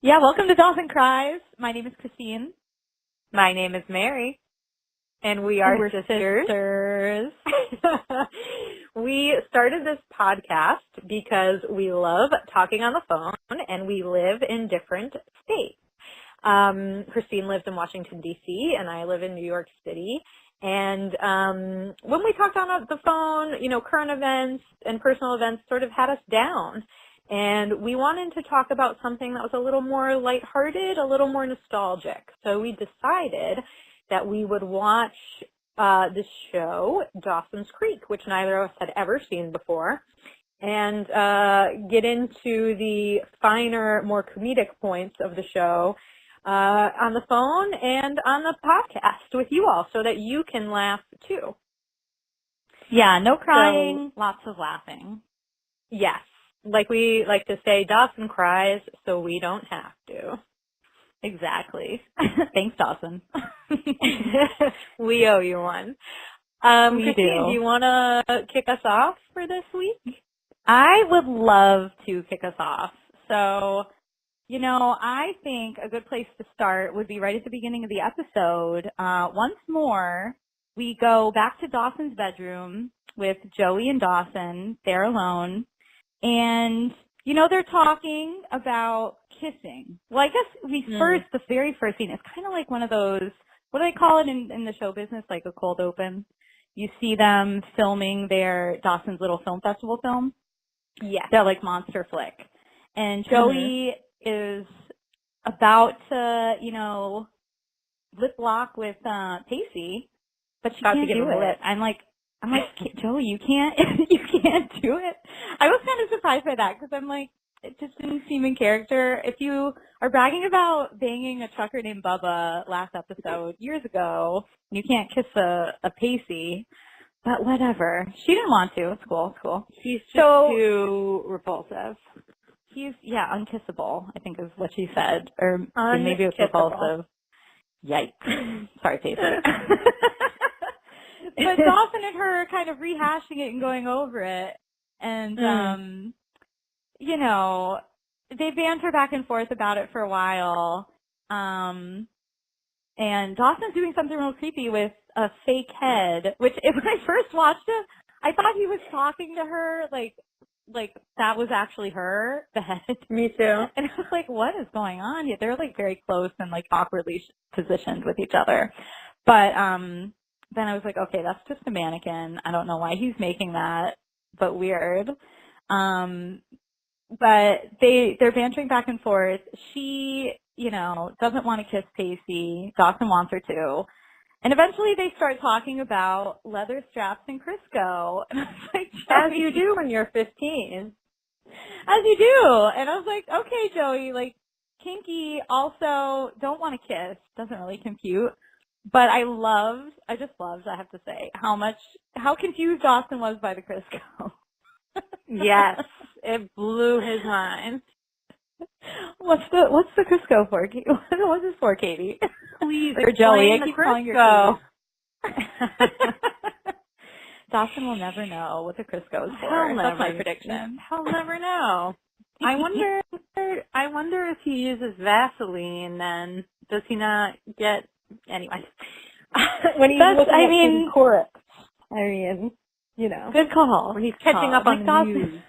Yeah, welcome to Dawson Cries. My name is Christine. My name is Mary, and we And are we're sisters. We started this podcast because we love talking on the phone, and we live in different states. Christine lives in Washington, D.C., and I live in New York City. And when we talked on the phone, current events and personal events sort of had us down. And we wanted to talk about something that was a little more lighthearted, a little more nostalgic. So we decided that we would watch the show Dawson's Creek, which neither of us had ever seen before, and get into the finer, more comedic points of the show on the phone and on the podcast with you all so that you can laugh too. Yeah, no crying, lots of laughing. Yes. Like we like to say, Dawson cries so we don't have to. Exactly. Thanks, Dawson. We owe you one. We Christine, do you want to kick us off for this week? I would love to kick us off. So, I think a good place to start would be right at the beginning of the episode. Once more, we go back to Dawson's bedroom with Joey and Dawson. They're alone. And, they're talking about kissing. Well, I guess the very first scene is kind of like one of those, what do they call it in the show business, like a cold open? You see them filming their Dawson's Little Film Festival film. Yes. They're like monster flick. And Joey is about to, lip lock with Pacey, but she can't do it. I'm like, Joey, you can't do it. I was kind of surprised by that because I'm like, it just didn't seem in character. If you are bragging about banging a trucker named Bubba last episode years ago, you can't kiss a Pacey, but whatever. She didn't want to. It's cool. It's cool. He's just too repulsive. He's, unkissable, I think is what she said. Or maybe it's Unkissable. repulsive. Yikes. Sorry, Pacey. But Dawson and her are kind of rehashing it and going over it. And, they banter back and forth about it for a while. And Dawson's doing something real creepy with a fake head, which when I first watched it, I thought he was talking to her like that was actually her, the head. Me too. And I was like, what is going on? Yeah, they're like very close and like awkwardly positioned with each other. But, then I was like, okay, that's just a mannequin. I don't know why he's making that, but weird. But they're bantering back and forth. She, doesn't want to kiss Pacey. Dawson wants her to. And eventually they start talking about leather straps and Crisco. And I was like, as you do when you're 15. As you do. And I was like, okay, Joey, like, kinky, also don't want to kiss. Doesn't really compute. But I just loved, I have to say, how confused Dawson was by the Crisco. Yes, it blew his mind. What's the Crisco for? What's this for, Katie? Please, or Joey, I keep Crisco. calling your Dawson will never know what the Crisco is for. That's my prediction. He'll never know. I wonder if he uses Vaseline, then does he not get anyway? When he's looking at chorus. Good call. When he's catching up on the news.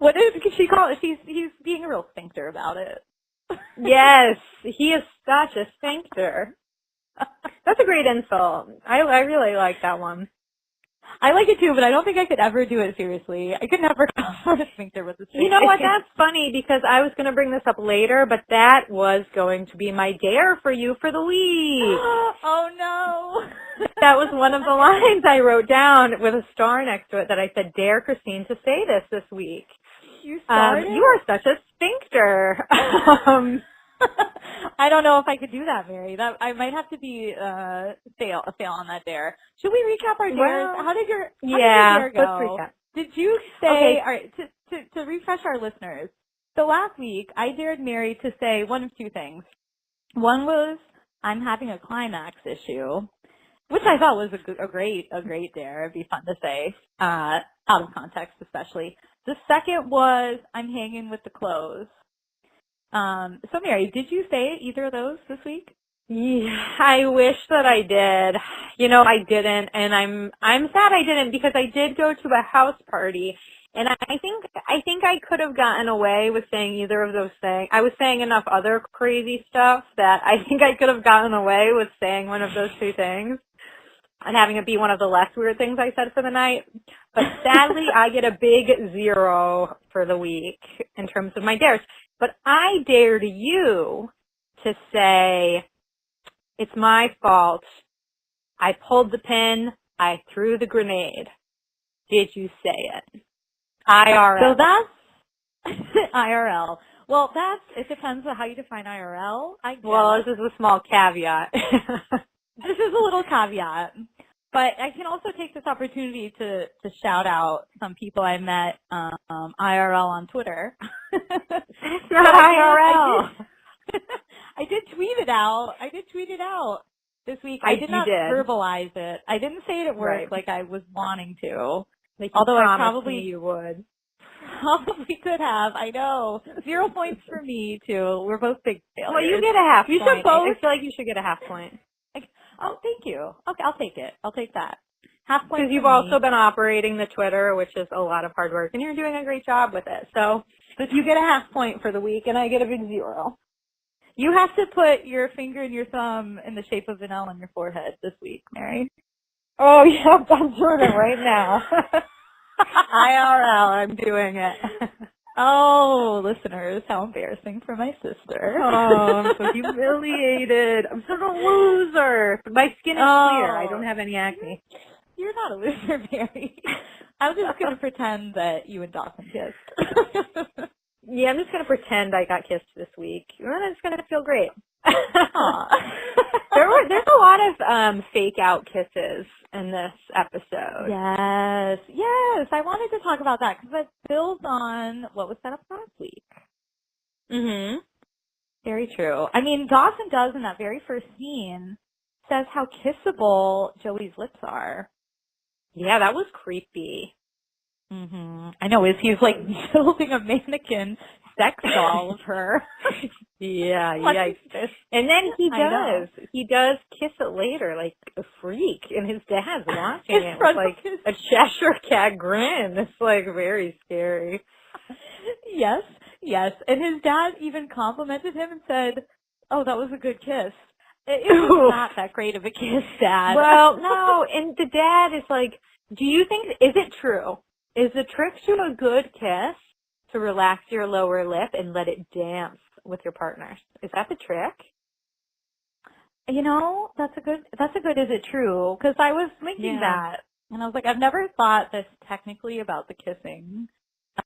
What did she call it? He's being a real sphincter about it. Yes, he is such a sphincter. That's a great insult. I really like that one. I like it too, but I don't think I could ever do it seriously. I could never call it a sphincter with a sphincter. You know what? That's funny because I was going to bring this up later, but that was going to be my dare for you for the week. Oh no. That was one of the lines I wrote down with a star next to it that I said, dare Christine to say this week. You started? You are such a sphincter. I don't know if I could do that, Mary. That I might have to be a fail on that dare. Should we recap our dares? Well, how did your dare go? Let's recap. Did you say all right, to refresh our listeners? So last week I dared Mary to say one of two things. One was I'm having a climax issue, which I thought was a great dare. It'd be fun to say, out of context especially. The second was I'm hanging with the clothes. So Mary, did you say either of those this week? Yeah, I wish that I did. I didn't, and I'm sad I didn't because I did go to a house party, and I think I could have gotten away with saying either of those things. I was saying enough other crazy stuff that I think I could have gotten away with saying one of those two things and having it be one of the less weird things I said for the night. But sadly, I get a big 0 for the week in terms of my dares. But I dared you to say, it's my fault. I pulled the pin. I threw the grenade. Did you say it? IRL. So that's IRL. Well, it depends on how you define IRL, I guess. Well, this is a small caveat. This is a little caveat. But I can also take this opportunity to shout out some people I met IRL on Twitter. It's not IRL. I did tweet it out. This week. I did not verbalize it. I didn't say it at work like I was wanting to. Although I probably you would. Probably could have. I know. 0 points for me too. We're both big failures. Well, you get a half point. You should both. I feel like you should get a half point. Oh, thank you. Okay, I'll take it. I'll take that. Half point. Because you've also been operating the Twitter, which is a lot of hard work, and you're doing a great job with it. So you get a half point for the week, and I get a big 0. You have to put your finger and your thumb in the shape of an L on your forehead this week, Mary. Oh, yeah, I'm doing it right now. IRL, I'm doing it. Oh, listeners, how embarrassing for my sister. Oh, I'm so humiliated. I'm such a loser. But my skin is clear. I don't have any acne. You're not a loser, Mary. I'm just going to pretend that you and Dawson kissed. Yeah, I'm just going to pretend I got kissed this week. And then it's going to feel great. There's a lot of fake out kisses in this episode. Yes. I wanted to talk about that because that builds on what was set up last week. Mhm. Very true. I mean, Dawson does in that very first scene says how kissable Joey's lips are. Yeah, that was creepy. Mhm. I know. He's like building a mannequin sex doll of her. Yeah, yikes. And then he does kiss it later, like a freak, and his dad's watching it with like a Cheshire Cat grin. It's like very scary. Yes. And his dad even complimented him and said, "Oh, that was a good kiss." It was not that great of a kiss, Dad. Well, no, and the dad is like, do you think, is it true? Is the trick to a good kiss to relax your lower lip and let it dance with your partners? Is that the trick? You know, that's a good, is it true? Because I was thinking that. And I was like, I've never thought this technically about the kissing.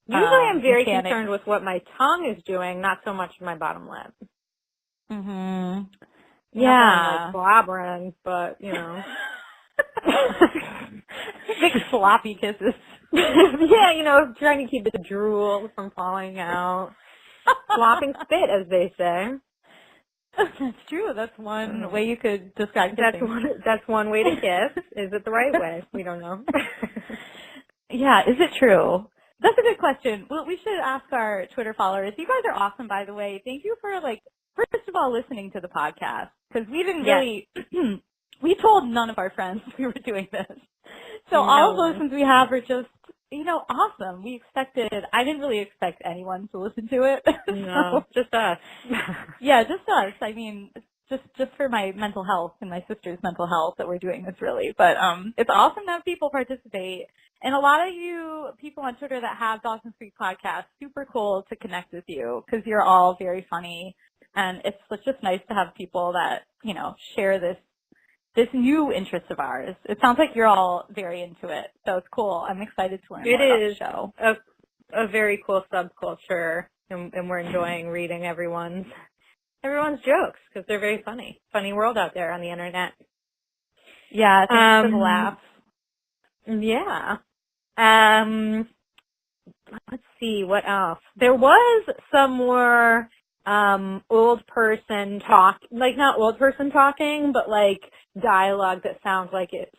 Usually I'm very concerned with what my tongue is doing, not so much my bottom lip. Mhm. Yeah. Like slobbering, but, you know. Big sloppy kisses. Yeah, you know, trying to keep the drool from falling out. Slopping spit, as they say. That's true. That's one way you could describe kissing. That's one way to kiss. Is it the right way? We don't know. Yeah, is it true? That's a good question. Well, we should ask our Twitter followers. You guys are awesome, by the way. Thank you for, first of all, listening to the podcast. Because we didn't really, we told none of our friends we were doing this. So all of the listens we have are just, awesome. I didn't really expect anyone to listen to it. No, just us. Yeah, just us. I mean, just for my mental health and my sister's mental health that we're doing this really. But it's awesome to have people participate. And a lot of you people on Twitter that have Dawson's Creek podcast, super cool to connect with you because you're all very funny. And it's just nice to have people that, share this new interest of ours. It sounds like you're all very into it. So it's cool. I'm excited to learn more about the show. It is a very cool subculture, and we're enjoying reading everyone's jokes because they're very funny. Funny world out there on the internet. Yeah, thanks for the laughs. Yeah. Let's see, what else? There was some more old person talk, not old person talking, but dialogue that sounded like it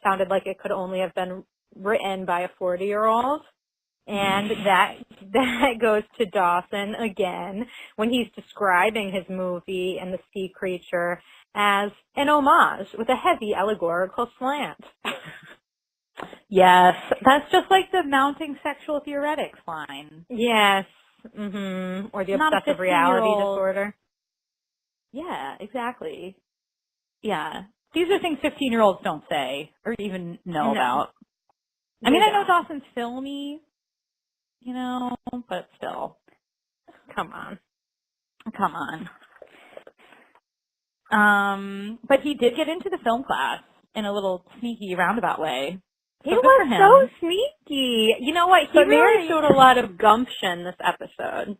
could only have been written by a 40-year-old. And that goes to Dawson again when he's describing his movie and the sea creature as an homage with a heavy allegorical slant. Yes, that's just like the mounting sexual theoretics line. Yes. Mhm. Or the Not a obsessive reality 15-year-old. disorder. Yeah, exactly. Yeah. These are things 15-year-olds don't say or even know No. about. I mean, I know Dawson's filmy, but still. Come on. Come on. But he did get into the film class in a little sneaky roundabout way. He So good for was him. so sneaky. You know what? He But really showed a lot of gumption this episode.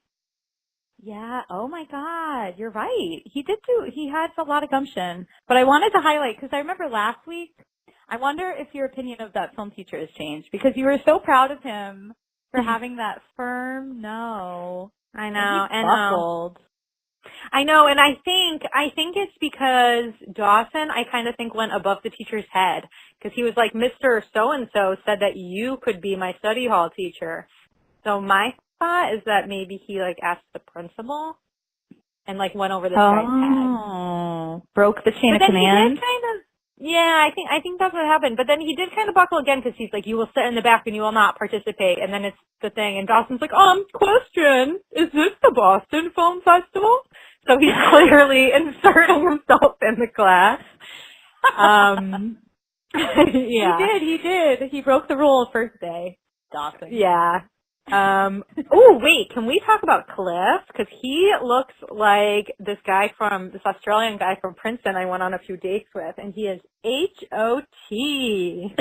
Yeah, oh my God, you're right. He had a lot of gumption. But I wanted to highlight, because I remember last week, I wonder if your opinion of that film teacher has changed, because you were so proud of him for having that firm no. I know, and he buckled. I know, and I think it's because Dawson, I kind of think, went above the teacher's head, because he was like, Mr. So-and-so said that you could be my study hall teacher. So my thought is that maybe he like asked the principal and like went over this guy's head. Broke the chain of command. I think that's what happened. But then he did kind of buckle again because he's like, you will sit in the back and you will not participate. And then it's the thing. And Dawson's like, question, is this the Boston Film Festival? So he's clearly inserting himself in the class. Yeah. He did. He broke the rule first day. Dawson. Yeah. Oh, wait, can we talk about Cliff? Because he looks like this Australian guy from Princeton I went on a few dates with, and he is H-O-T.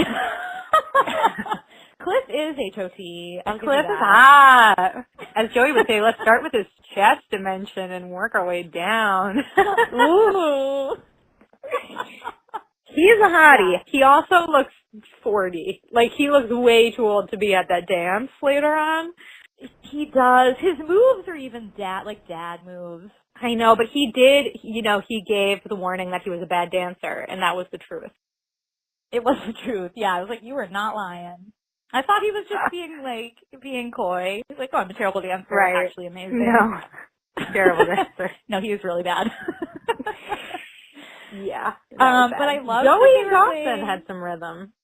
Cliff is H-O-T. Cliff is hot. As Joey would say, let's start with his chest dimension and work our way down. Ooh. He's a hottie. Yeah. He also looks 40. Like, he looks way too old to be at that dance later on. He does. His moves are even dad moves. I know, but he did, he gave the warning that he was a bad dancer, and that was the truth. It was the truth. Yeah, I was like, you were not lying. I thought he was just being coy. He's like, I'm a terrible dancer. Right. Actually amazing. No. Terrible dancer. No, he was really bad. Yeah. But I love Joey and Dawson had some rhythm.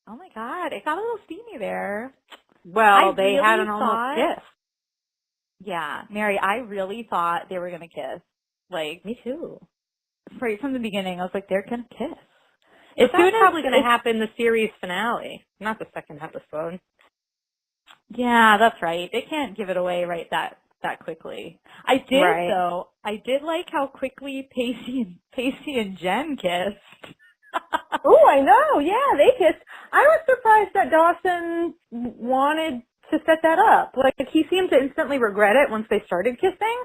Oh my God, it got a little steamy there. Well, they had an almost kiss. Yeah, Mary, I really thought they were gonna kiss. Like, me too. Right from the beginning, I was like, they're gonna kiss. It's probably gonna happen in the series finale, not the second episode. Yeah, that's right. They can't give it away that quickly. I did like how quickly Pacey and Jen kissed. Oh, I know. Yeah, they kissed. I was surprised that Dawson wanted to set that up. Like, he seemed to instantly regret it once they started kissing.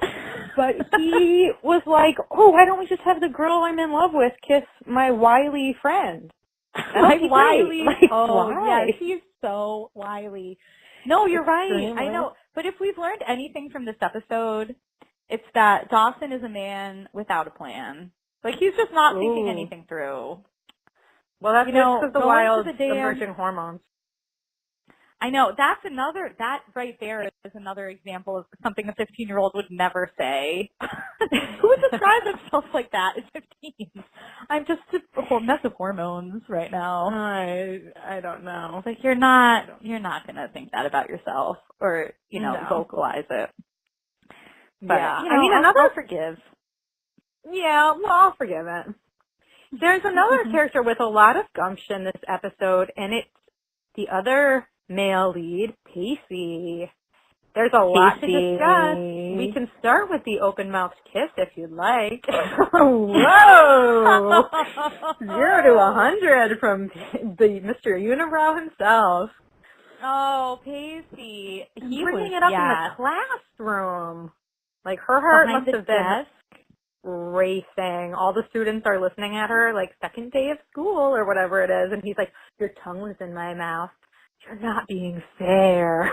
But he was like, oh, why don't we just have the girl I'm in love with kiss my wily friend? Like, wily. Why? Yeah, he's so wily. No, you're right. Extremely. I know. But if we've learned anything from this episode, it's that Dawson is a man without a plan. Like, he's just not thinking anything through. Well, that's because the wild emerging hormones. I know. That right there is another example of something a 15-year-old would never say. Who would describe themselves like that at 15? I'm just a whole mess of hormones right now. I don't know. Like, you're not gonna think that about yourself or, vocalize it. But, yeah. I'll forgive. Yeah, well, I'll forgive it. There's another character with a lot of gumption this episode, and it's the other male lead, Pacey. There's a lot to discuss. We can start with the open-mouthed kiss if you'd like. Whoa! 0 to 100 from the Mr. Unibrow himself. Oh, Pacey. He bringing it up in the classroom. Like, her heart must have been racing. All the students are listening at her, like, second day of school or whatever it is, and he's like, your tongue was in my mouth. You're not being fair.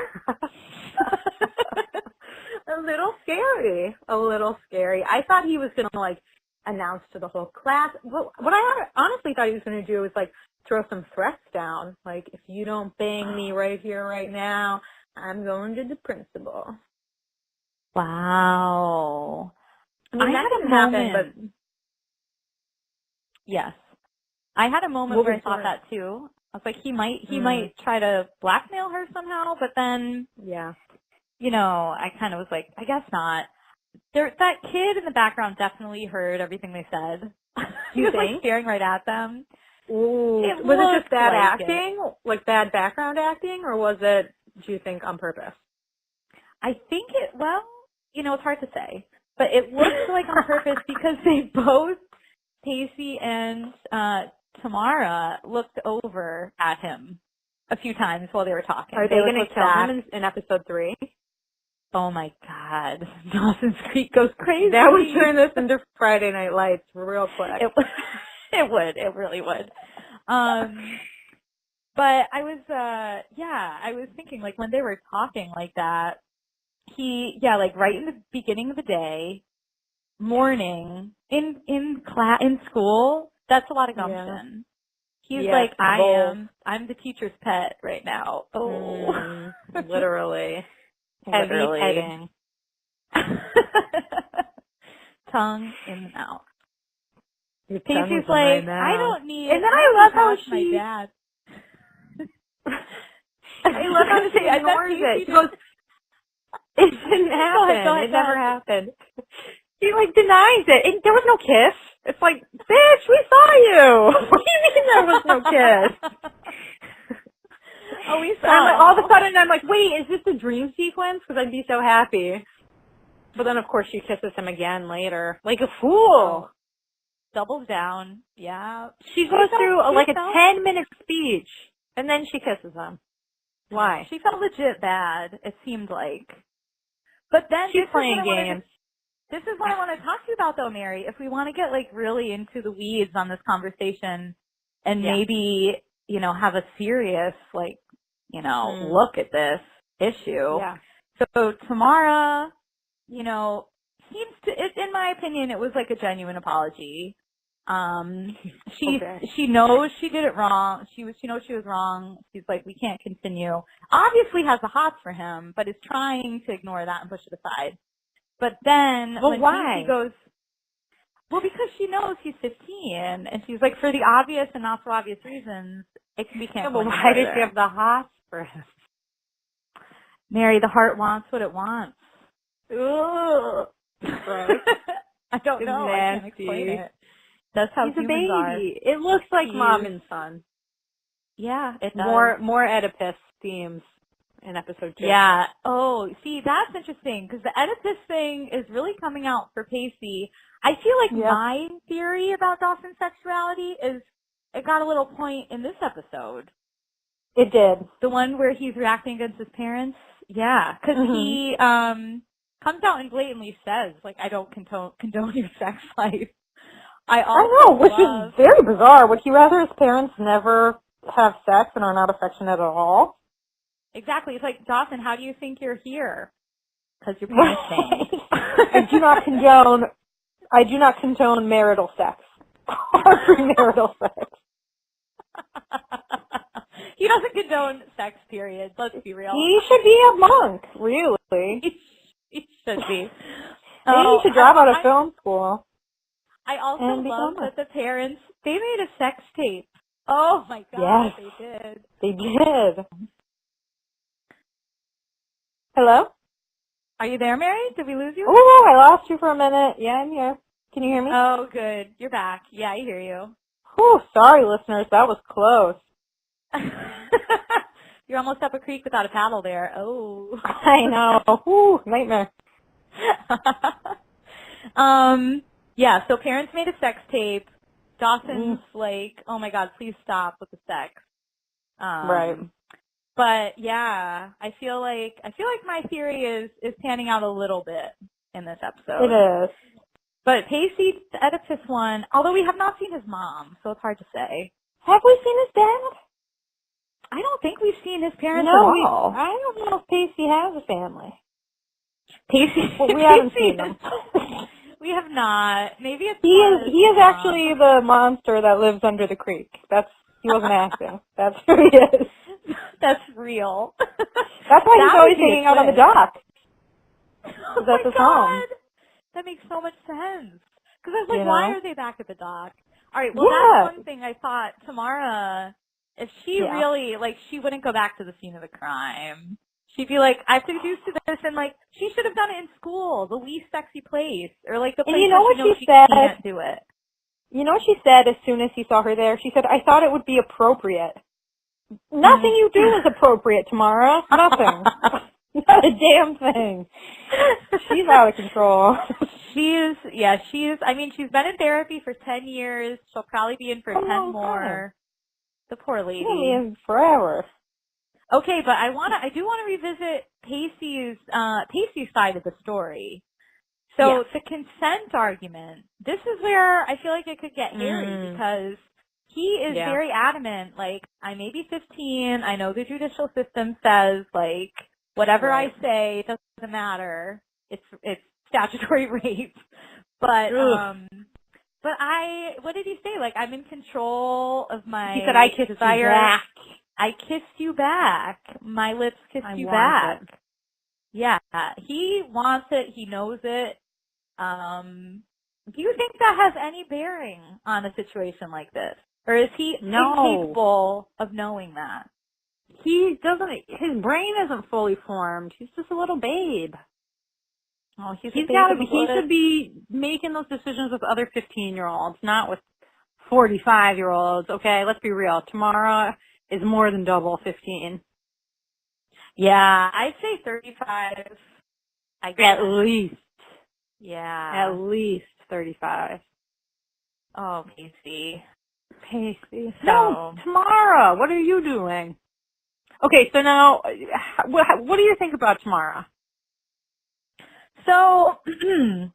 A little scary. I thought he was going to, like, announce to the whole class. What I honestly thought he was going to do was, like, throw some threats down. Like, if you don't bang me right here, right now, I'm going to the principal. Wow. I mean, I that had a didn't happen, moment. but Yes. I had a moment what where was I thought yours? that too. I was like, he might try to blackmail her somehow, but then, Yeah. I kind of was like, I guess not. That kid in the background definitely heard everything they said. He You was like think? staring right at them. Ooh. It Was it just looked bad like it. acting? Like bad background acting? Or was it, do you think, on purpose? I think it's hard to say, but it looked like on purpose because they both, Pacey and Tamara, looked over at him a few times while they were talking. Are they Like going to looked kill back. him in episode 3? Oh my God, Dawson's Creek goes crazy. That would turn this into Friday Night Lights real quick. It would. It really would. But I was, I was thinking like when they were talking like that, like right in the beginning of the day, morning, in class, in school, that's a lot of gumption. He's Yes, like, bold. I'm the teacher's pet right now. Oh. Literally. Heavy Literally. petting. Tongue in the mouth. Your tongue is Pacey's in my like, mouth. I don't need And then I love how my she... dad. I love how she ignores it. She goes, it didn't happen. Go ahead, it never happened. She, like, denies it. There was no kiss. It's like, bitch, we saw you. What do you mean there was no kiss? Oh, we saw I'm like, it. all of a sudden, I'm like, wait, is this a dream sequence? Because I'd be so happy. But then, of course, she kisses him again later. Like a fool. Oh, doubles down. Yeah. She goes through, like, a 10-minute speech. And then she kisses him. Why? She felt legit bad, it seemed like. But then she's playing games. This is what I want to talk to you about, though, Mary. If we want to get, like, really into the weeds on this conversation and maybe, have a serious, like, look at this issue. Yeah. So Tamara, seems to, in my opinion, it was like a genuine apology. She knows she did it wrong. She knows she was wrong. She's like, we can't continue. Obviously has the hots for him, but is trying to ignore that and push it aside. But then when why? Pacey goes, because she knows he's 15, and she's like, for the obvious and not so obvious reasons, we can't. But why does she have the hots for him? Mary, the heart wants what it wants. Ugh. I don't know. I can't explain it. That's how he's humans a baby. It looks like mom and son. Yeah, it does. More Oedipus themes in episode 2. Yeah. Oh, see, that's interesting because the Oedipus thing is really coming out for Pacey. I feel like my theory about Dawson's sexuality is it got a little point in this episode. It did. The one where he's reacting against his parents. Yeah, because he comes out and blatantly says, like, I don't condone your sex life. I know, which is very bizarre. Would he rather his parents never have sex and are not affectionate at all? Exactly. It's like, Dawson, how do you think you're here? Because your parents banged. I do not condone marital sex. Or premarital sex. He doesn't condone sex, period. Let's be real. He should be a monk, really. He should be. Maybe he should drop out of film school. I also love that the parents, they made a sex tape. Oh my God, yes. they did. They did. Hello? Are you there, Mary? Did we lose you? Oh, I lost you for a minute. Yeah, I'm here. Can you hear me? Oh, good. You're back. Yeah, I hear you. Whew, sorry, listeners. That was close. You're almost up a creek without a paddle there. Oh. I know. Whew, nightmare. Yeah, so parents made a sex tape. Dawson's like, oh my God, please stop with the sex. Right. But yeah, I feel like my theory is panning out a little bit in this episode. It is. But Pacey, the Oedipus one, although we have not seen his mom, so it's hard to say. Have we seen his dad? I don't think we've seen his parents at all. I don't know if Pacey has a family. We haven't seen him. We have not. Maybe it's he is actually the monster that lives under the creek. He wasn't acting. That's who he is. That's real. That's why he's always hanging out on the dock. Oh That's his home. That makes so much sense. Because I was like, why are they back at the dock? All right, well, that's one thing I thought Tamara, if she really, like, she wouldn't go back to the scene of the crime. She'd be like, I've been used to this, and, like, she should have done it in school, the least sexy place, or, like, the place where she can't do it. You know what she said as soon as he saw her there? She said, I thought it would be appropriate. Nothing you do is appropriate, Tamara. Nothing. Not a damn thing. She's out of control. She's been in therapy for 10 years. She'll probably be in for 10 more. The poor lady. She'll be in forever. Okay, but I do want to revisit Pacey's side of the story. So the consent argument, this is where I feel like it could get hairy because he is very adamant, like, I may be 15, I know the judicial system says, like, whatever I say, it doesn't matter. It's statutory rape. But what did he say? Like, I'm in control of my He said, I kissed you back. I kissed you back. My lips kissed you back. It. Yeah. He wants it. He knows it. Do you think that has any bearing on a situation like this? Or is he incapable of knowing that? He doesn't, his brain isn't fully formed. He's just a little babe. Oh, he should be making those decisions with other 15-year-olds, not with 45-year-olds. Okay, let's be real. Tamara is more than double 15. Yeah, I'd say 35. I guess. At least. Yeah. At least 35. Oh, Pacey. So, no, Tamara, what are you doing? Okay, so now, what do you think about Tamara? So,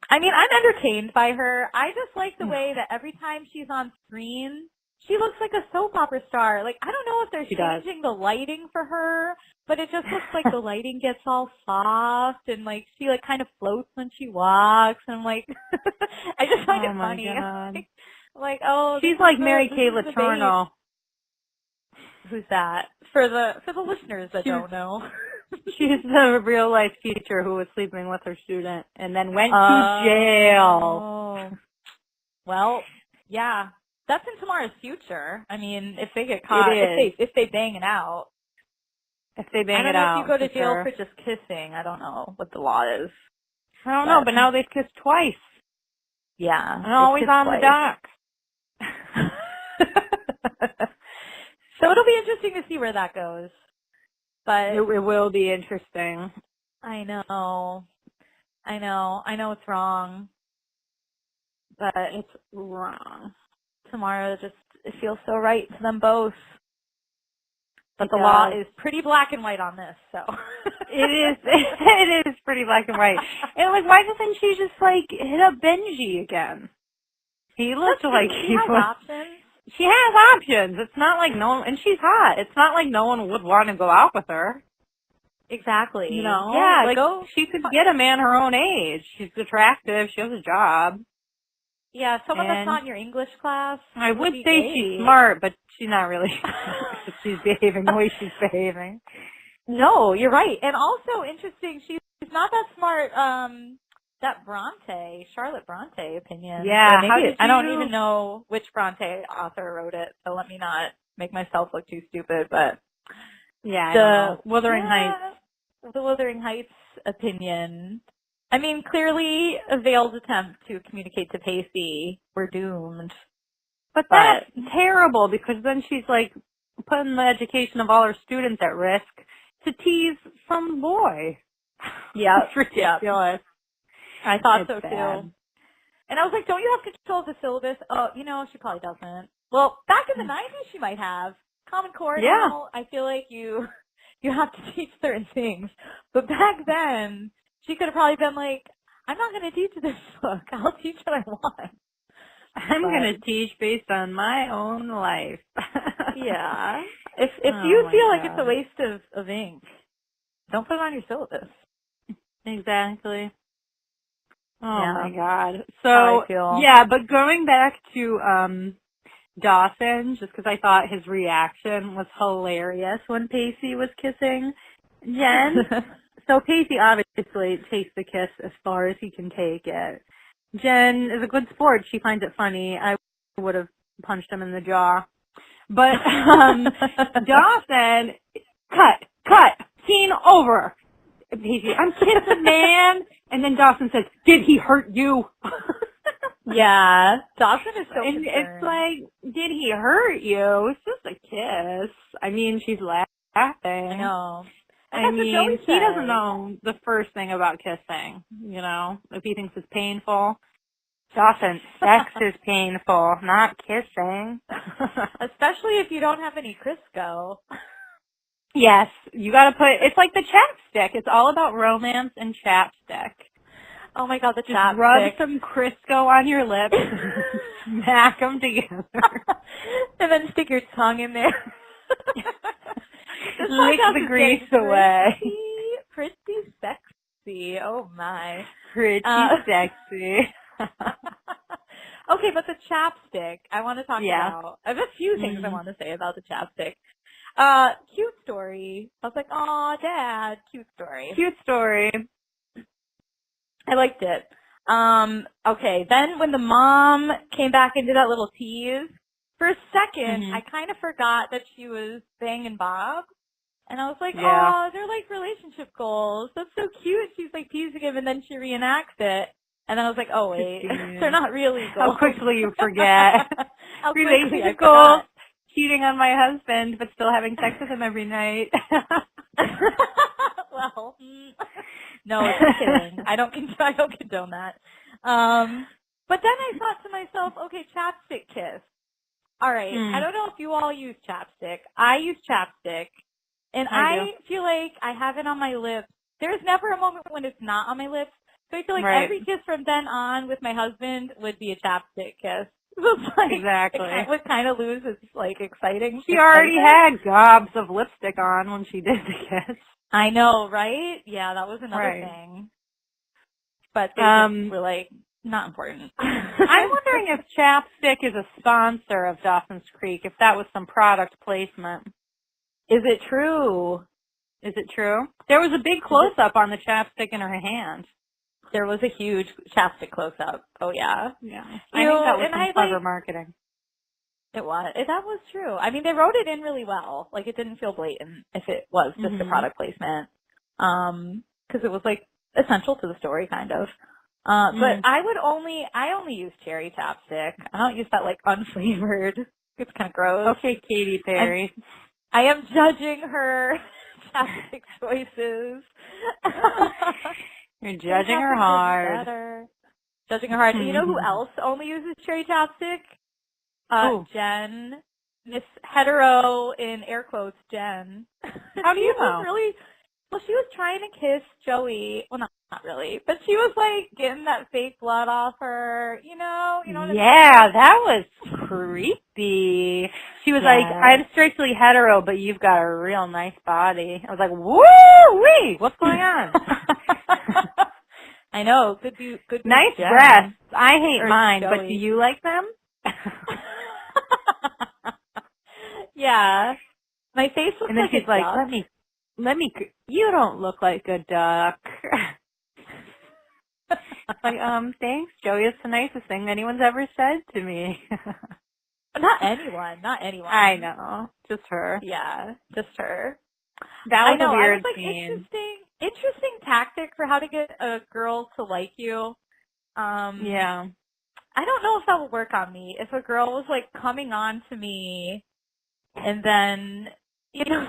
I mean, I'm entertained by her. I just like the way that every time she's on screen, she looks like a soap opera star. Like, I don't know if they're changing the lighting for her, but it just looks like the lighting gets all soft and, like, she, like, kind of floats when she walks. And, like, I just find it funny. Like, she's like Mary Kay Letourneau. Who's that? For the listeners that don't know. She's the real life teacher who was sleeping with her student and then went to jail. Well, yeah. That's in Tamara's future. I mean, if they get caught, if they bang it out. If they bang it out. I don't know if you go to jail for just kissing. I don't know what the law is. I don't know, but now they've kissed twice. Yeah. And always on the dock. So it'll be interesting to see where that goes. But it will be interesting. I know it's wrong. But it's wrong. Tamara it feels so right to them both. But the law is pretty black and white on this, so. It is pretty black and white. And like, why doesn't she just like hit up Benji again? He looked like he has options. She has options. It's not like and she's hot. It's not like no one would want to go out with her. Exactly. You know? Yeah, like she could get a man her own age. She's attractive. She has a job. Yeah, someone that's not in your English class. I would say she's smart, but she's not really. She's behaving the way she's behaving. No, you're right. And also interesting, she's not that smart. That Charlotte Bronte opinion. Yeah, I don't even know which Bronte author wrote it, so let me not make myself look too stupid. But the Wuthering Heights. The Wuthering Heights opinion. I mean, clearly a veiled attempt to communicate to Pacey, we're doomed. But that's terrible because then she's like putting the education of all her students at risk to tease some boy. Yeah, it's ridiculous. I thought so too. And I was like, don't you have control of the syllabus? Oh, she probably doesn't. Well, back in the 90s she might have. Common Core now, I feel like you have to teach certain things. But back then, she could have probably been like, I'm not going to teach this book. I'll teach what I want. I'm going to teach based on my own life. Yeah. If you feel like it's a waste of ink, don't put it on your syllabus. Exactly. Oh my God. So, yeah, but going back to Dawson just because I thought his reaction was hilarious when Pacey was kissing Jen. So Pacey obviously takes the kiss as far as he can take it. Jen is a good sport. She finds it funny. I would have punched him in the jaw. But Dawson, cut, scene over. Pacey, I'm kissing, man. And then Dawson says, did he hurt you? Yeah, Dawson is so And concerned. it's like, did he hurt you? It's just a kiss. I mean, she's laughing. I know. I mean, he doesn't know the first thing about kissing, you know, if he thinks it's painful. Dawson, sex is painful, not kissing. Especially if you don't have any Crisco. Yes, you gotta put, it's like the chapstick. It's all about romance and chapstick. Oh my God, the Just chapstick. rub some Crisco on your lips, smack them together. And then stick your tongue in there. Lick the grease away. Pretty sexy. Oh my. Pretty sexy. Okay, but the chapstick, I want to talk about. I have a few things I Mm-hmm. want to say about the chapstick. Cute story. I was like, aw, Dad, cute story. Cute story. I liked it. Okay, then when the mom came back and did that little tease, for a second, I kind of forgot that she was banging Bob. And I was like, oh, they're like relationship goals. That's so cute. She's like teasing him, and then she reenacts it. And then I was like, oh, wait, they're not really goals. How quickly you forget. How quickly I Relationship forgot. goals. Cheating on my husband, but still having sex with him every night. Well, no, just kidding. I don't condone that. But then I thought to myself, okay, chapstick kiss. All right. I don't know if you all use chapstick. I use chapstick, and I feel like I have it on my lips. There's never a moment when it's not on my lips. So I feel like every kiss from then on with my husband would be a chapstick kiss. Like, exactly. It would kind of lose its like exciting. She already had gobs of lipstick on when she did the kiss. I know, right? Yeah, that was another thing. But they were like not important. I'm wondering if chapstick is a sponsor of Dawson's Creek. If that was some product placement. Is it true? Is it true? There was a big close up on the chapstick in her hand. There was a huge chapstick close-up. Oh, yeah. Yeah. I think that was some clever marketing. It was. That was true. I mean, they wrote it in really well. Like, it didn't feel blatant if it was just a product placement. Because it was, like, essential to the story, kind of. But I only use cherry chapstick. I don't use that, like, unflavored. It's kind of gross. Okay, Katy Perry. I am judging her chapstick choices. You're judging her hard. Judging her hard. You know who else only uses cherry chapstick? Jen. Miss Hetero in air quotes, Jen. How do you know? Well, she was trying to kiss Joey. Well, not really, but she was like getting that fake blood off her. You know what I mean? Yeah, that was creepy. She was like, I'm strictly hetero, but you've got a real nice body. I was like, woo-wee, what's going on? I know. Good. Nice breasts. I hate mine, Joey. But do you like them? Yeah. My face looks and then like she's like, let me, you don't look like a duck. Like, thanks, Joey. It's the nicest thing anyone's ever said to me. Not anyone. I know. Just her. Yeah, just her. That was a weird I was like, scene. Interesting tactic for how to get a girl to like you. Yeah. I don't know if that would work on me. If a girl was like coming on to me and then, you know,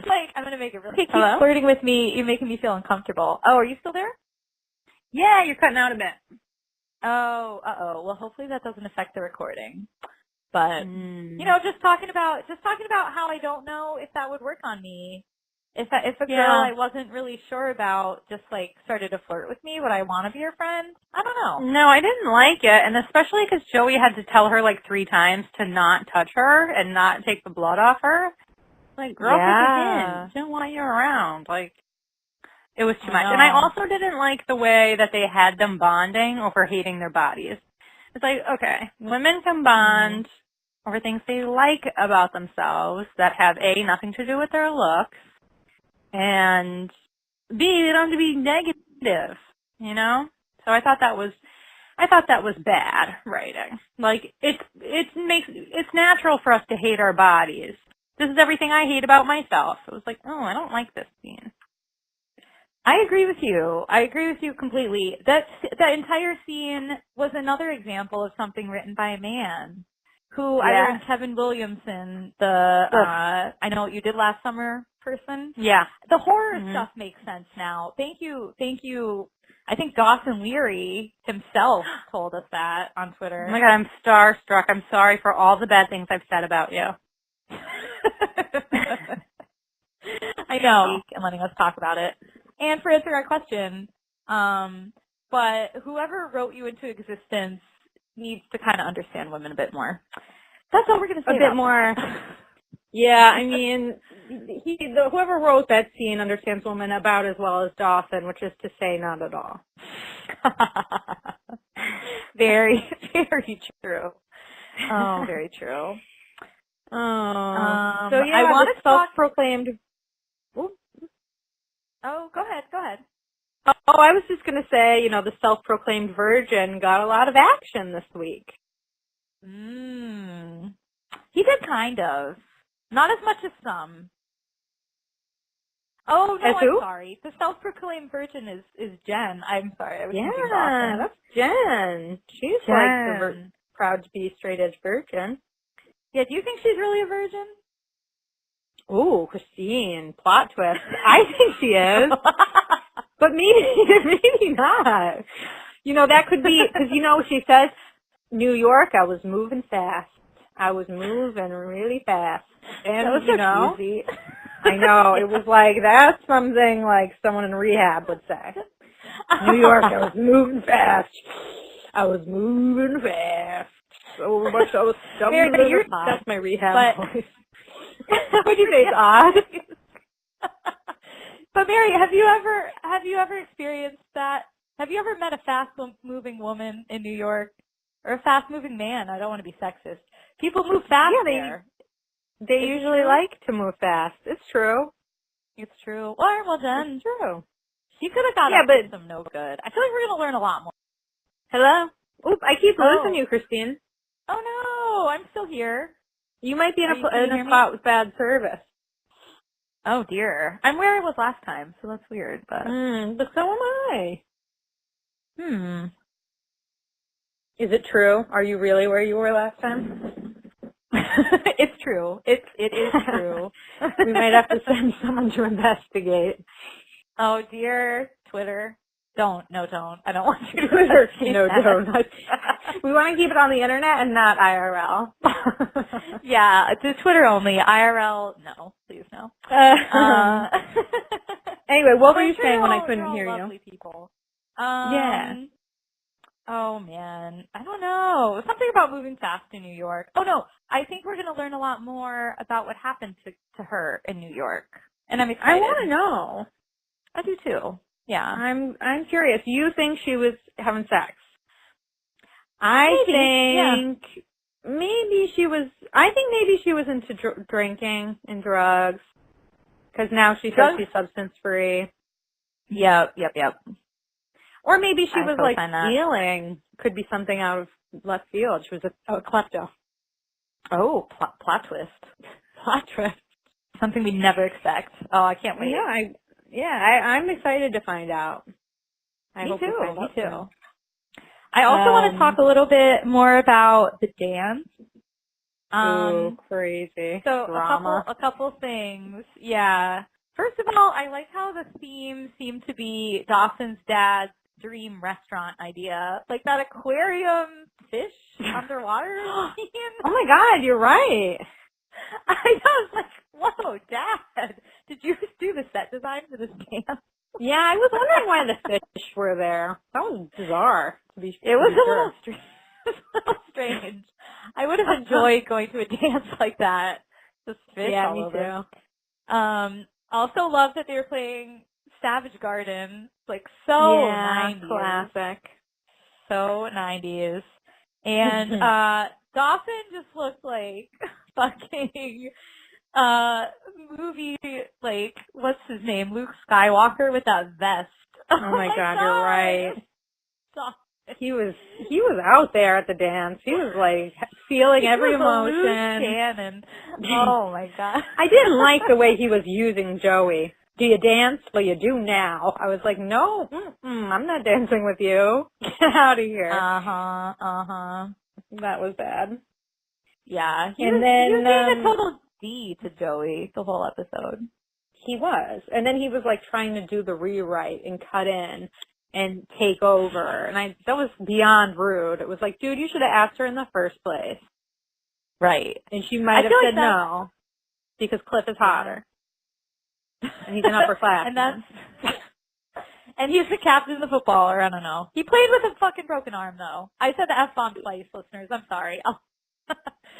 like, I'm going to make it really keep flirting with me. You're making me feel uncomfortable. Oh, are you still there? Yeah, you're cutting out a bit. Oh, well, hopefully that doesn't affect the recording. But, you know, just talking about how I don't know if that would work on me. If a girl I wasn't really sure about just like started to flirt with me, would I want to be her friend? I don't know. No, I didn't like it, and especially because Joey had to tell her like 3 times to not touch her and not take the blood off her. Like, girl, take it in. She don't want you around. Like, it was too much. And I also didn't like the way that they had them bonding over hating their bodies. It's like, okay, women can bond or things they like about themselves that have A, nothing to do with their looks, and B, they don't have to be negative, you know? So I thought that was bad writing. Like, it's natural for us to hate our bodies. This is everything I hate about myself. It was like, oh, I don't like this scene. I agree with you. I agree with you completely. That entire scene was another example of something written by a man who I learned Kevin Williamson, I Know What You Did Last Summer person. Yeah. The horror stuff makes sense now. Thank you. I think Dawson Leary himself told us that on Twitter. Oh my God, I'm starstruck. I'm sorry for all the bad things I've said about you. I know. And letting us talk about it. And for answering our question, but whoever wrote you into existence needs to kind of understand women a bit more. That's all we're going to say. A bit more. Yeah, I mean, whoever wrote that scene understands women about as well as Dawson, which is to say not at all. Very, very true. Oh, very true. So yeah, I want to self-proclaimed. Oh, go ahead. Oh, I was just going to say, the self-proclaimed virgin got a lot of action this week. He did kind of. Not as much as some. Oh, no, I'm sorry. The self-proclaimed virgin is Jen. I'm sorry. I was thinking Dawson. That's Jen. She's like the proud to be straight-edge virgin. Yeah, do you think she's really a virgin? Ooh, Christine, plot twist. I think she is. But maybe not. That could be, because she says, New York, I was moving fast. I was moving really fast. And, that was so cheesy. I know, it was like, that's something like someone in rehab would say. New York, I was moving fast. I was moving fast. So much I was stumbling. That's my rehab voice. What do you say? It's odd. But Mary, have you ever experienced that? Have you ever met a fast-moving woman in New York, or a fast-moving man? I don't want to be sexist. People move fast there. They usually like to move fast. It's true. It's true. Well, Jen. It's true. She could have got up to some no good. I feel like we're going to learn a lot more. Hello? Oop, I keep losing you, Christine. Oh, no. I'm still here. You might be in a spot with bad service. Oh, dear. I'm where I was last time, so that's weird. But so am I. Is it true? Are you really where you were last time? It's true. It is true. We might have to send someone to investigate. Oh, dear. Twitter. Don't. I don't want you to Twitter. No, don't. We want to keep it on the internet and not IRL. Yeah, to Twitter only. IRL, no. Please, no. Anyway, what were you saying when I couldn't hear you? Lovely people. Oh, man. I don't know. Something about moving fast in New York. Oh, no. I think we're going to learn a lot more about what happened to her in New York. And I'm excited. I want to know. I do, too. Yeah. I'm curious. You think she was having sex? Maybe she was into drinking and drugs. Because now she says she's substance free. Yep. Or maybe she was like stealing. Could be something out of left field. She was a klepto. Oh, plot twist. Plot twist. Something we never expect. Oh, I can't wait. I'm excited to find out. Me too. I also want to talk a little bit more about the dance. Crazy. So drama. a couple things. Yeah. First of all, I like how the theme seemed to be Dawson's dad's dream restaurant idea. Like that aquarium fish underwater scene. Oh my God, you're right. I was like, whoa, Dad, did you do the set design for this dance? Yeah, I was wondering why the fish were there. That was bizarre. It was a little strange. I would have enjoyed going to a dance like that. Just fish all over. Too. Also love that they were playing Savage Garden. Like so 90s. Classic. So 90s. And Dawson just looked like fucking movie, like, what's his name? Luke Skywalker with that vest. Oh my God, you're right. Dawson. He was out there at the dance. He was like feeling every emotion. Loose cannon. Oh my God. I didn't like the way he was using Joey. Do you dance? Well, you do now. I was like, no, I'm not dancing with you. Get out of here. That was bad. Yeah. He And was then being a total D to Joey the whole episode. he was. And then he was like trying to do the rewrite and cut in and take over. And that was beyond rude. It was like, dude, you should have asked her in the first place. Right. And she might have said no because Cliff is hotter. And he's an upper class. And he's the captain of the football, or I don't know. He played with a fucking broken arm, though. I said the F-bomb twice, listeners. I'm sorry. I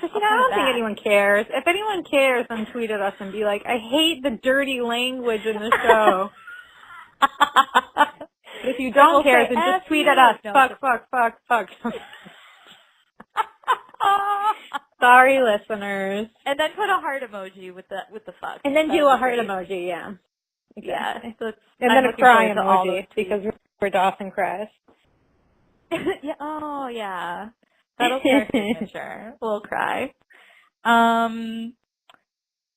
don't think anyone cares. If anyone cares, then tweet at us and be like, I hate the dirty language in the show. If you don't care, then just tweet at us. Fuck. Sorry, listeners. And then put a heart emoji with the fuck. And then do a heart emoji, yeah. Exactly. Yeah. And then a cry emoji because we're Dawson Cries. Yeah. Oh, yeah. That'll be our signature. A little cry.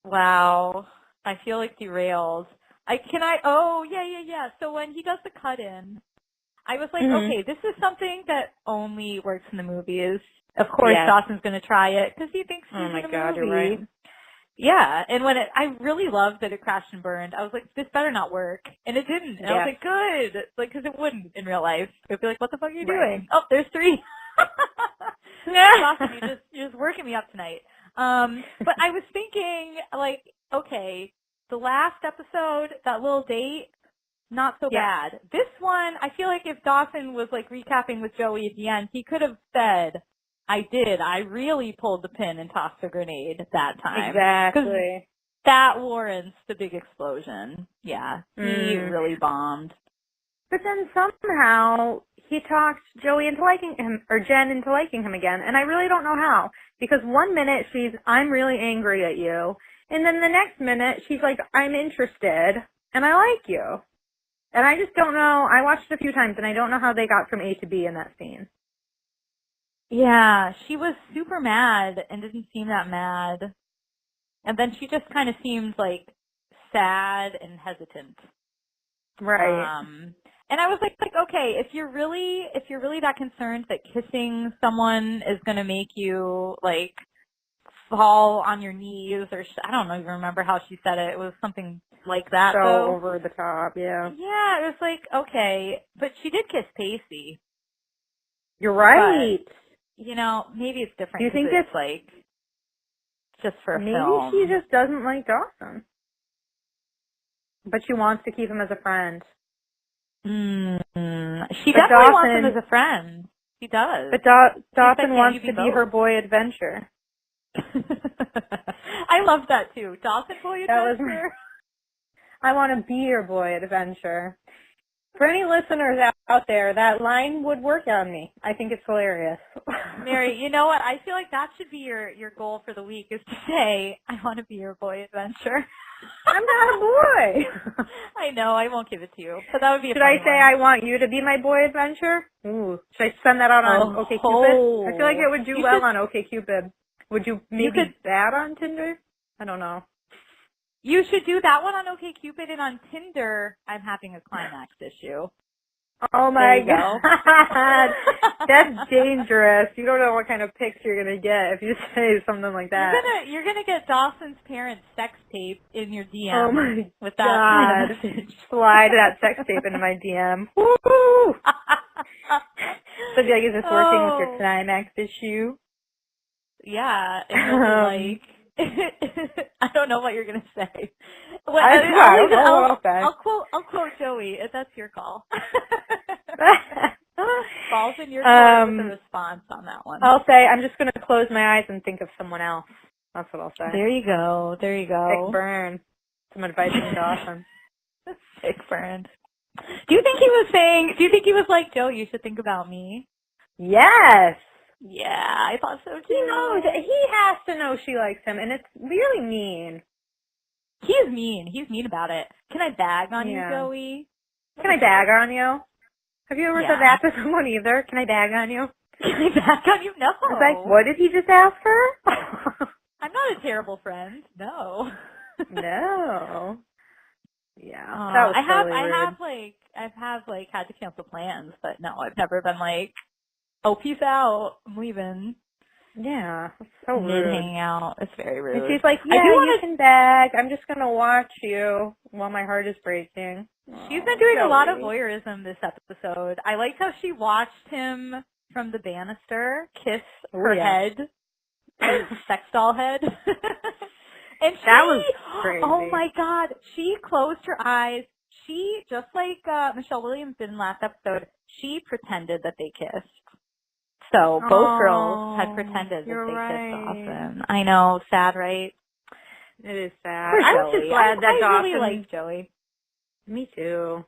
Wow. I feel like derailed. Oh, yeah. So when he does the cut-in, I was like, okay, this is something that only works in the movies. Of course, Dawson's going to try it because he thinks he's in the movie. Oh, my God, you're right. Yeah, and I really loved that it crashed and burned. I was like, this better not work. And it didn't. And I was like, good. Like, because it wouldn't in real life. It would be like, what the fuck are you doing? Oh, there's 3. Dawson, you're just working me up tonight. But I was thinking, like, okay, the last episode, that little date, not so bad. This one, I feel like if Dawson was, like, recapping with Joey at the end, he could have said, I did. I really pulled the pin and tossed a grenade that time. Exactly. That warrants the big explosion. Yeah, he really bombed. But then somehow he talked Joey into liking him, or Jen into liking him again, and I really don't know how. Because one minute she's, I'm really angry at you, and then the next minute she's like, I'm interested, and I like you. And I just don't know. I watched it a few times, and I don't know how they got from A to B in that scene. Yeah, she was super mad and didn't seem that mad. And then she just kind of seemed like sad and hesitant. Right. And I was like, okay, if you're really that concerned that kissing someone is going to make you like fall on your knees, or I don't even remember how she said it. It was something like that. So over the top, yeah. Yeah, it was like, okay, but she did kiss Pacey. You're right. But, you know, maybe it's different. Do you think it's like just for maybe film? Maybe she just doesn't like Dawson, but she wants to keep him as a friend. She definitely wants him as a friend. She does. But Dawson wants to be her boy adventure. I love that too. Dawson boy adventure. I want to be your boy adventure. For any listeners out there, that line would work on me. I think it's hilarious. Mary, you know what? I feel like that should be your goal for the week, is to say, I want to be your boy adventure. I'm not a boy. I know, I won't give it to you. But that would be a Should I say I want you to be my boy adventure? Ooh. Should I send that out on OkCupid? I feel like it would do well on OkCupid. Would you maybe bad on Tinder? I don't know. You should do that one on OkCupid, and on Tinder, I'm having a climax issue. Oh my God. That's dangerous. You don't know what kind of pics you're going to get if you say something like that. You're gonna get Dawson's parents' sex tape in your DM. Oh my with that God. Slide that sex tape into my DM. Woo! So be like, is this working with your climax issue? Yeah. And you'll be like, I don't know what you're gonna say. Well, I'll quote Joey if that's your call. Falls in your court with a response on that one. I'll say, I'm just gonna close my eyes and think of someone else. That's what I'll say. There you go. Sick burn. Some advice from Dawson. Sick burn. Do you think he was like, Joe, you should think about me? Yes. Yeah, I thought so too. He knows. He has to know she likes him, and it's really mean. He's mean. He's mean about it. Can I bag on you, Yeah. Joey? Can I bag on you? Have you ever said that to someone either? Can I bag on you? Can I bag on you? No. It's like, what did he just ask her? I'm not a terrible friend. No. No. Yeah. That was I have had to cancel plans, but no, I've never been like, oh, peace out, I'm leaving. Yeah. It's so Mid rude. hanging out. It's very rude. And she's like, yeah, you can bag. I'm just going to watch you while my heart is breaking. She's been doing a lot of voyeurism this episode. I liked how she watched him from the banister kiss her head, his sex doll head. And that was crazy. Oh my God. She closed her eyes. She, just like Michelle Williams did in last episode, she pretended that they kissed. So both girls had pretended that they kissed Dawson. I know. Sad, right? It is sad. I was just glad that Dawson... I really liked Joey. Me too.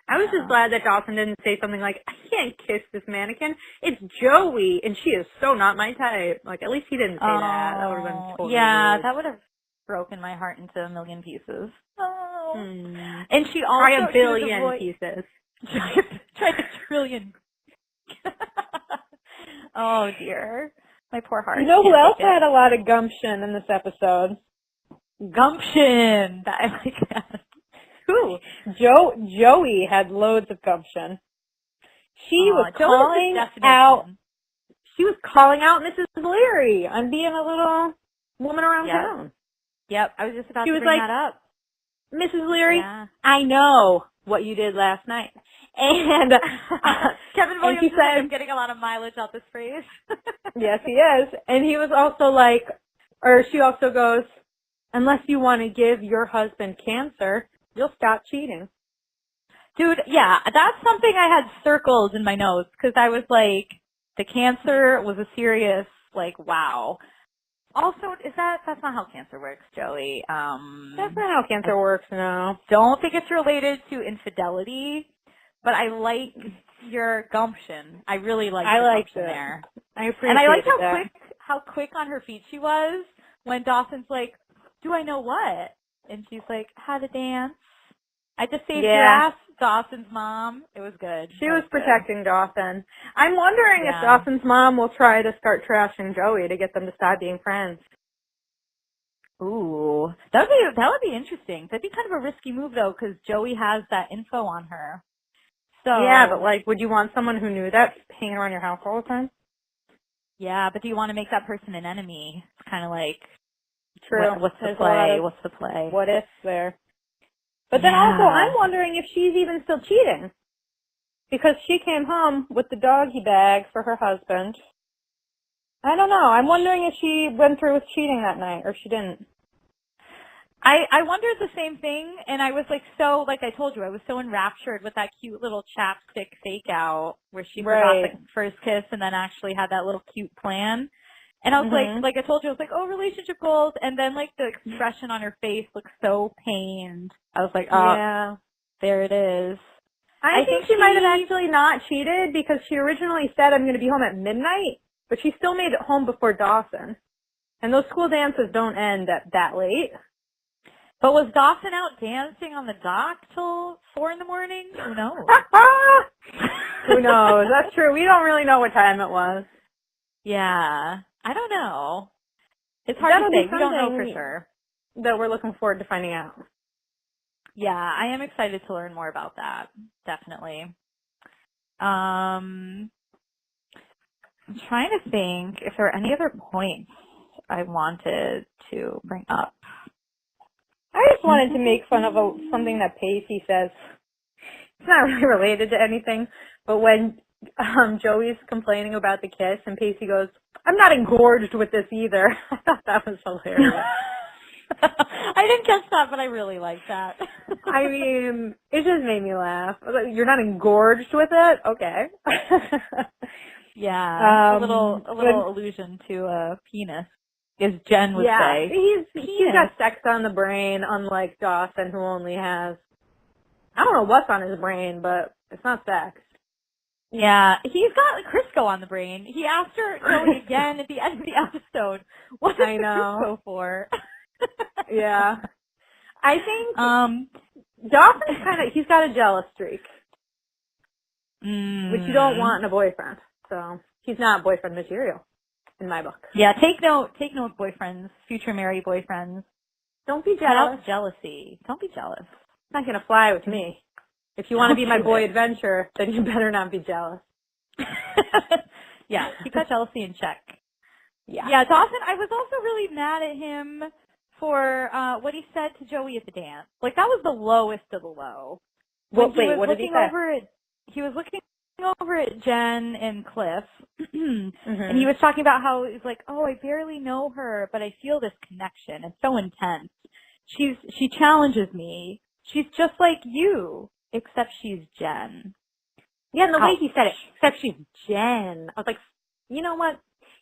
I was just glad that Dawson didn't say something like, I can't kiss this mannequin. It's Joey, and she is so not my type. Like, at least he didn't say that. That would have been totally rude. That would have broken my heart into a million pieces. Oh. And she also... Try a billion pieces. Try a trillion. Oh, dear. My poor heart. You know who else had a lot of gumption in this episode? Gumption! I like that. Who? Joey had loads of gumption. She was calling out. She was calling out Mrs. Leary on being a little woman around town. Yep, I was just about to bring that up. Mrs. Leary, I know what you did last night. And Kevin Williams is getting a lot of mileage out this phrase. Yes, he is. And he was also like, or she also goes, unless you want to give your husband cancer, you'll stop cheating. Dude, yeah, that's something I had circled in my notes because I was like, the cancer was a serious, like, wow. Also, that's not how cancer works, Joey. That's not how cancer works, no. Don't think it's related to infidelity, but I like your gumption. I really like the gumption there. I appreciate and I like how quick on her feet she was when Dawson's like, do I know what? And she's like, how to dance. I just saved your ass, Dawson's mom. It was good. She was protecting Dawson. I'm wondering if Dawson's mom will try to start trashing Joey to get them to stop being friends. Ooh, that would be interesting. That'd be kind of a risky move though, because Joey has that info on her. So yeah, but like, would you want someone who knew that hanging around your house all the time? Yeah, but do you want to make that person an enemy? It's kind of like, true. What's the play? What's the play? What ifs there? But then also, I'm wondering if she's even still cheating. Because she came home with the doggy bag for her husband. I don't know. I'm wondering if she went through with cheating that night, or she didn't. I wondered the same thing, and I was like like I told you, I was so enraptured with that cute little chapstick fake out where she forgot the first kiss and then actually had that little cute plan. And I was like I told you, I was like, oh, relationship goals. And then like the expression on her face looked so pained. I was like, oh, there it is. I think she might have actually not cheated because she originally said, I'm going to be home at midnight, but she still made it home before Dawson. And those school dances don't end at that late. But was Dawson out dancing on the dock till 4 in the morning? Who knows? Who knows? That's true. We don't really know what time it was. Yeah. I don't know. It's hard to say. We don't know for sure. That we're looking forward to finding out. Yeah, I am excited to learn more about that. Definitely. I'm trying to think if there are any other points I wanted to bring up. I just wanted to make fun of something that Pacey says. It's not really related to anything, but when Joey's complaining about the kiss and Pacey goes, I'm not engorged with this either. I thought that was hilarious. I didn't catch that, but I really liked that. I mean, it just made me laugh. You're not engorged with it? Okay. Yeah, a little allusion to a penis, as Jen would say. He's got sex on the brain, unlike Dawson, who only has, I don't know what's on his brain, but it's not sex. Yeah, he's got Crisco on the brain. He asked her Joey again at the end of the episode, what is I the know. Crisco for? Yeah. I think Dawson's he's got a jealous streak, which you don't want in a boyfriend. So he's not boyfriend material in my book. Yeah, take note, boyfriends, future married boyfriends. Don't be Cut jealous. out jealousy. Don't be jealous. It's not going to fly with me. If you want to be my boy adventure, then you better not be jealous. Yeah, keep that jealousy in check. Yeah. Yeah, Dawson, I was also really mad at him for what he said to Joey at the dance. Like, that was the lowest of the low. What did he say? He was looking over at Jen and Cliff, and he was talking about how he's like, oh, I barely know her, but I feel this connection. It's so intense. She challenges me. She's just like you, except she's Jen. Yeah, and the way he said it, except she's Jen. I was like, you know what?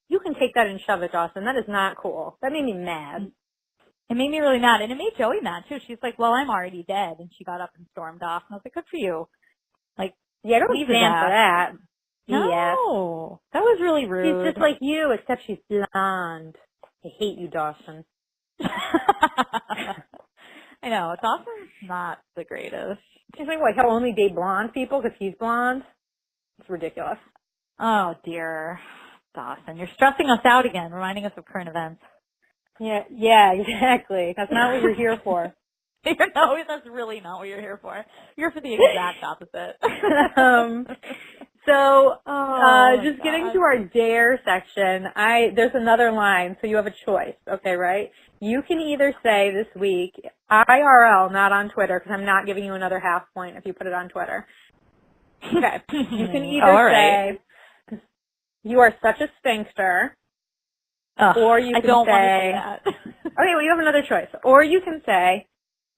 You can take that and shove it, Dawson. That is not cool. That made me mad. It made me really mad, and it made Joey mad too. She's like, well, I'm already dead, and she got up and stormed off. And I was like, good for you. Like, yeah, don't stand for that. No, that was really rude. She's just like you, except she's blonde. I hate you, Dawson. I know, Dawson's not the greatest. She's like, what, he'll only date blonde people because he's blonde? It's ridiculous. Oh, dear. Dawson, you're stressing us out again, reminding us of current events. Yeah, exactly. That's not what you're here for. No, that's really not what you're here for. You're for the exact opposite. Just getting to our dare section, there's another line, so you have a choice, okay, right? You can either say this week, IRL, not on Twitter, because I'm not giving you another half point if you put it on Twiter. Okay. You can either say, you are such a sphincter, or you can don't say, want to say that. Okay, well, you have another choice. Or you can say,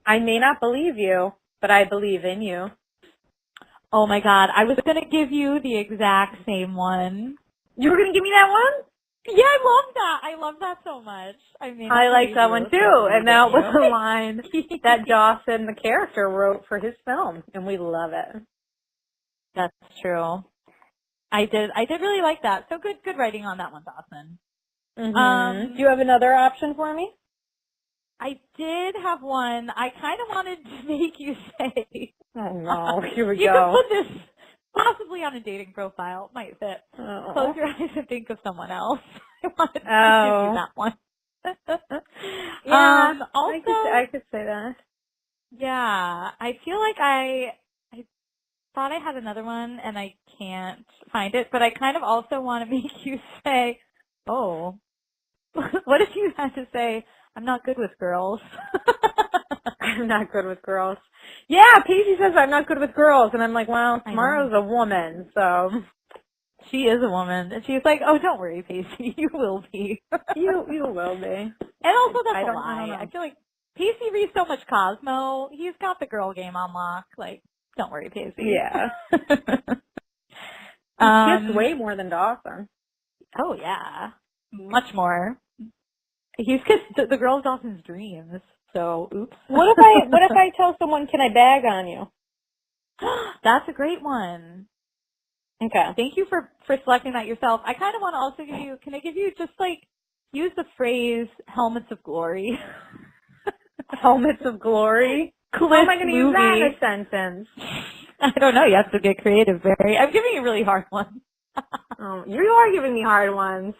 I may not believe you, but I believe in you. Oh my God, I was going to give you the exact same one. You were going to give me that one? Yeah, I love that. I love that so much. I like that one too. And that was a line that Dawson, the character, wrote for his film, and we love it. That's true. I did really like that. So good writing on that one, Dawson. Mm-hmm. Do you have another option for me? I did have one. I kind of wanted to make you say. Oh no, here we go. You can put this possibly on a dating profile. Might fit. Oh. Close your eyes and think of someone else. I wanted to give you that one. Yeah, also, I could say that. Yeah, I feel like I thought I had another one and I can't find it, but I kind of also want to make you say, oh, what if you had to say, I'm not good with girls? I'm not good with girls. Yeah, Pacey says I'm not good with girls, and I'm like, well, tomorrow's a woman, so. She is a woman, and she's like, oh, don't worry, Pacey, you will be. You will be. And also that's a lie. I feel like Pacey reads so much Cosmo, he's got the girl game on lock. Like, don't worry, Pacey. Yeah. He gets way more than Dawson. Oh, yeah. Much more. He's kissed the girl of Dawson's dreams. So, oops. What if I tell someone, can I bag on you? That's a great one. Okay. Thank you for selecting that yourself. I kind of want to also give you, can I give you just like, use the phrase helmets of glory. Helmets of glory? How am I going to use that in a sentence? I don't know. You have to get creative, Barry. I'm giving you really hard ones. Oh, you are giving me hard ones.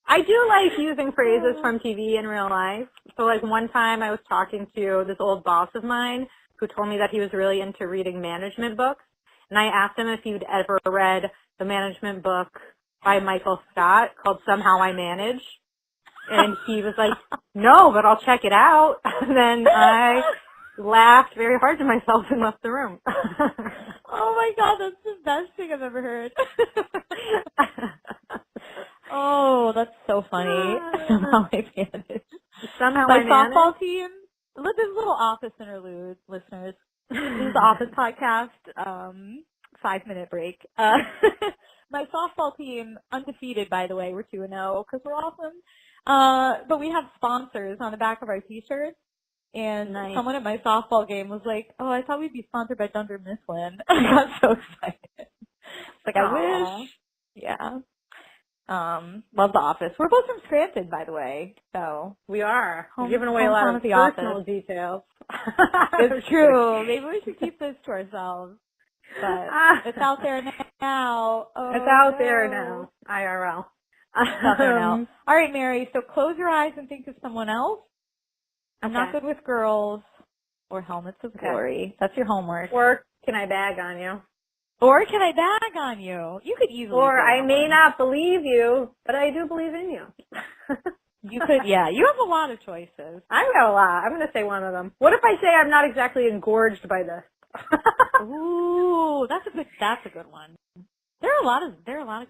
I do like using phrases from TV in real life. So like one time I was talking to this old boss of mine who told me that he was really into reading management books. And I asked him if he'd ever read the management book by Michael Scott called Somehow I Manage. And he was like, no, but I'll check it out. And then I laughed very hard to myself and left the room. Oh my God, that's the best thing I've ever heard. Oh, that's so funny. Somehow I managed. Somehow My I managed. softball team, this little office interlude, listeners. This is the Office Podcast, 5-minute break. My softball team, undefeated by the way, we're 2-0 because we're awesome. But we have sponsors on the back of our t-shirts. And someone at my softball game was like, oh, I thought we'd be sponsored by Dunder Mifflin. I got so excited. It's like, I wish. Yeah. Love The Office. We're both from Scranton, by the way, so. We are. We're giving away a lot of personal details. It's true. Maybe we should keep this to ourselves. But it's out there now. Oh, it's out there now. IRL. It's out there now. All right, Mary, so close your eyes and think of someone else. I'm not good with girls or helmets of glory. That's your homework. Or can I bag on you? Or can I bag on you? You could easily. Or I may not believe you, but I do believe in you. You could, yeah. You have a lot of choices. I've got a lot. I'm going to say one of them. What if I say I'm not exactly engorged by this? Ooh, that's a good one. There are a lot of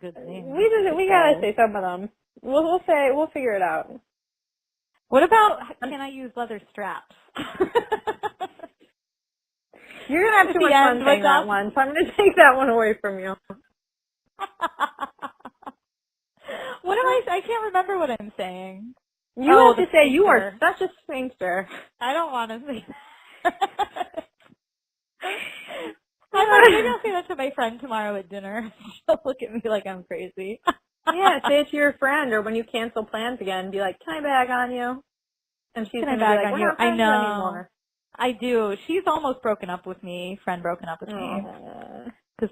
good things. We gotta say some of them. We'll figure it out. What about, can I use leather straps? You're gonna have too much fun saying that one, so I'm gonna take that one away from you. What am I can't remember what I'm saying. You have to say you are such a sphincter. I don't want to say that. Maybe I'll say that to my friend tomorrow at dinner. She'll look at me like I'm crazy. Yeah, say it to your friend, or when you cancel plans again, be like, "Can I bag on you?" And she's gonna be like, "We're not friends anymore." I do. She's almost broken up with me. Friend broken up with me because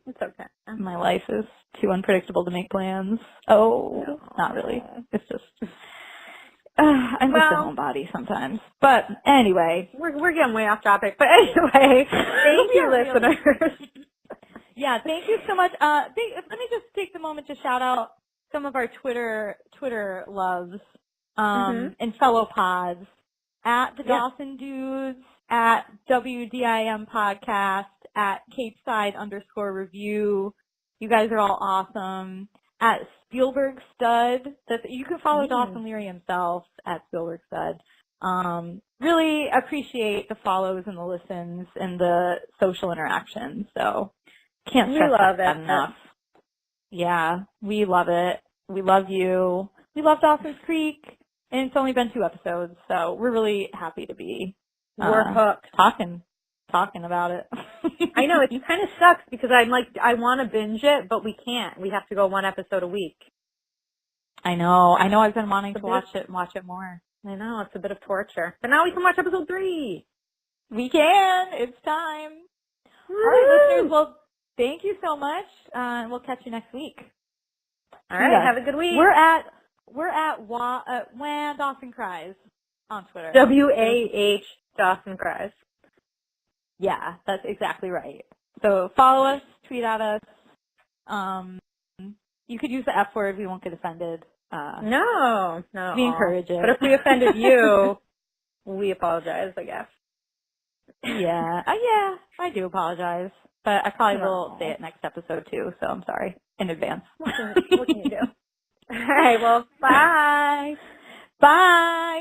it's okay. My life is too unpredictable to make plans. Oh, no. Not really. It's just. I'm just a homebody sometimes. But anyway. We're getting way off topic. But anyway, thank you, listeners. Yeah, thank you so much. Let me just take the moment to shout out some of our Twitter loves and fellow pods. At the Dawson Dudes, at WDIM Podcast, at Capeside_review. You guys are all awesome. At Spielberg Stud. You can follow Dawson Leary himself at Spielberg Stud. Really appreciate the follows and the listens and the social interactions. So can't stress that enough. Yeah, we love it. We love you. We love Dawson's Creek. And it's only been 2 episodes, so we're really happy to be we're hooked talking about it. I know, it kind of sucks because I'm like, I want to binge it, but we can't. We have to go 1 episode a week. I know. I've been wanting to watch it more. I know, it's a bit of torture. But now we can watch episode 3. We can. It's time. Woo! All right, listeners. Well, thank you so much. We'll catch you next week. All right. Have a good week. We're at When Dawson Cries on Twitter. WAH Dawson Cries. Yeah, that's exactly right. So follow us, tweet at us. You could use the F word. We won't get offended. No. We encourage it. But if we offended you, we apologize, I guess. Yeah, I do apologize. But I probably will say it next episode too, so I'm sorry in advance. What can you do? All right, well, bye. Bye.